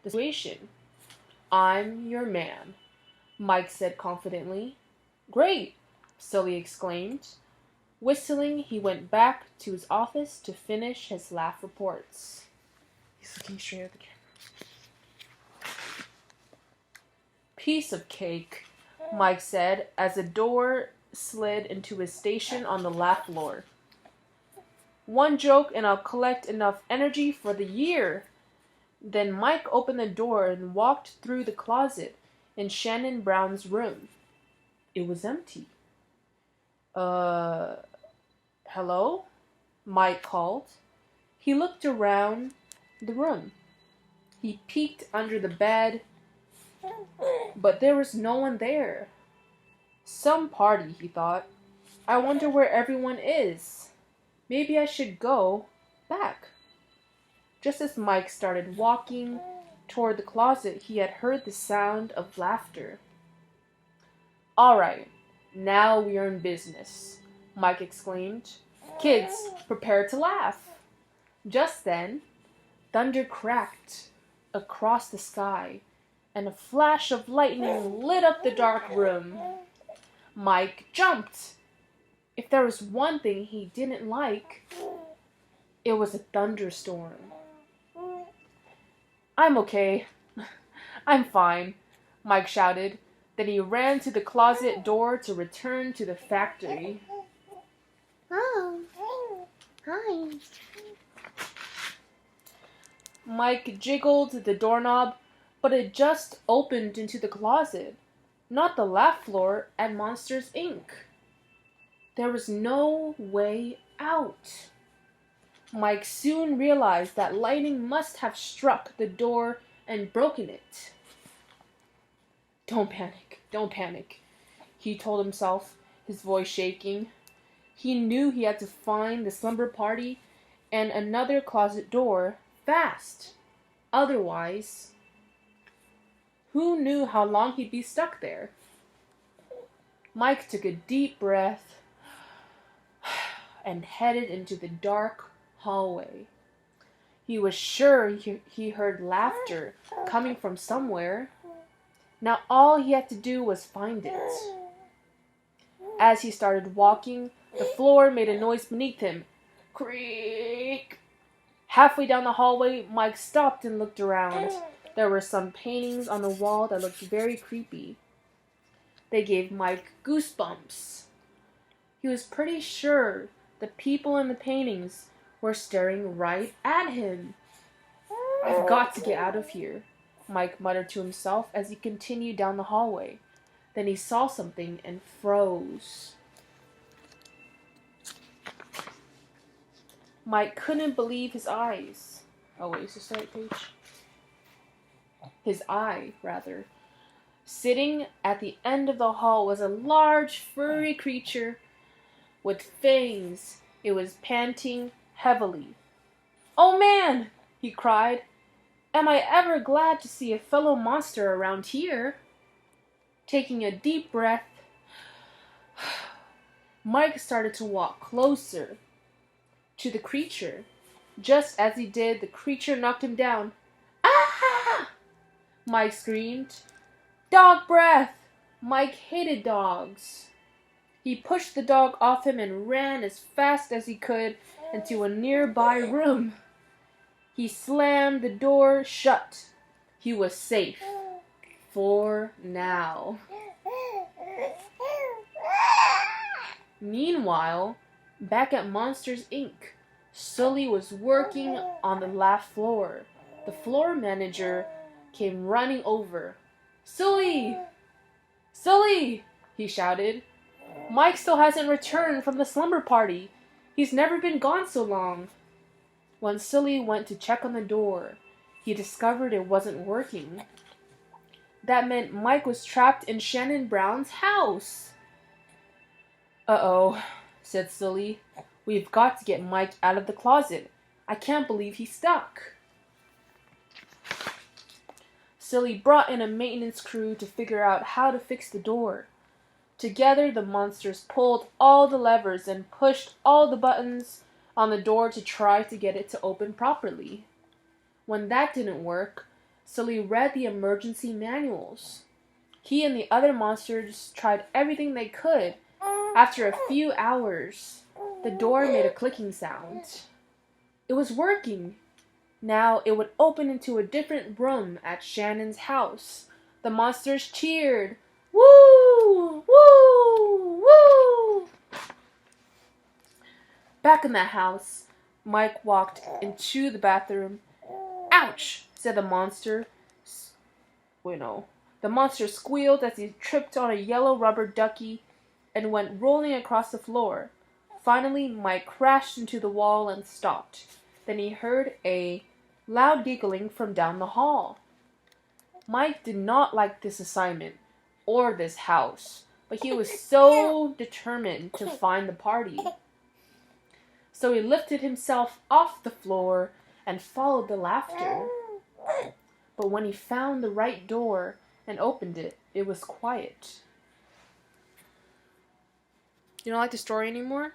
the situation. I'm your man, Mike said confidently. Great, Sully exclaimed. Whistling, he went back to his office to finish his laugh reports. He's looking straight at the camera. Piece of cake, Mike said as the door slid into his station on the laugh floor. One joke and I'll collect enough energy for the year. Then Mike opened the door and walked through the closet in Shannon Brown's room. It was empty. Hello? Mike called. He looked around the room. He peeked under the bed, but there was no one there. Some party, he thought. I wonder where everyone is. Maybe I should go back. Just as Mike started walking toward the closet, he had heard the sound of laughter. All right, now we are in business, Mike exclaimed. Kids, prepare to laugh. Just then, thunder cracked across the sky, and a flash of lightning lit up the dark room. Mike jumped. If there was one thing he didn't like, it was a thunderstorm. I'm okay. I'm fine, Mike shouted. Then he ran to the closet door to return to the factory. Oh, hi. Mike jiggled the doorknob, but it just opened into the closet, not the laugh floor at Monsters, Inc. There was no way out. Mike soon realized that lightning must have struck the door and broken it. Don't panic, he told himself, his voice shaking. He knew he had to find the slumber party and another closet door fast. Otherwise, who knew how long he'd be stuck there? Mike took a deep breath and headed into the dark hallway. He was sure he heard laughter coming from somewhere. Now all he had to do was find it. As he started walking, the floor made a noise beneath him. Creak! Halfway down the hallway, Mike stopped and looked around. There were some paintings on the wall that looked very creepy. They gave Mike goosebumps. He was pretty sure the people in the paintings were staring right at him. I've got to get out of here, Mike muttered to himself as he continued down the hallway. Then he saw something and froze. Mike couldn't believe his eyes. Oh wait, is this the right page? His eye, rather. Sitting at the end of the hall was a large, furry creature with fangs. It was panting heavily. Oh man, he cried. Am I ever glad to see a fellow monster around here? Taking a deep breath, Mike started to walk closer to the creature. Just as he did, the creature knocked him down. Ah! Mike screamed. Dog breath! Mike hated dogs. He pushed the dog off him and ran as fast as he could into a nearby room. He slammed the door shut. He was safe. For now. Meanwhile, back at Monsters, Inc., Sully was working on the laugh floor. The floor manager came running over. Sully! Sully! He shouted. Mike still hasn't returned from the slumber party. He's never been gone so long. When Sully went to check on the door, he discovered it wasn't working. That meant Mike was trapped in Shannon Brown's house. Uh-oh, said Sully. We've got to get Mike out of the closet. I can't believe he's stuck. Sully brought in a maintenance crew to figure out how to fix the door. Together, the monsters pulled all the levers and pushed all the buttons on the door to try to get it to open properly. When that didn't work, so he read the emergency manuals. He and the other monsters tried everything they could. After a few hours, the door made a clicking sound. It was working. Now it would open into a different room at Shannon's house. The monsters cheered. Woo! Woo! Woo! Back in the house, Mike walked into the bathroom. Ouch! Said the monster. Wait, no. The monster squealed as he tripped on a yellow rubber ducky and went rolling across the floor. Finally, Mike crashed into the wall and stopped. Then he heard a loud giggling from down the hall. Mike did not like this assignment or this house, but he was so determined to find the party. So he lifted himself off the floor and followed the laughter. But when he found the right door and opened it, it was quiet. You don't like the story anymore?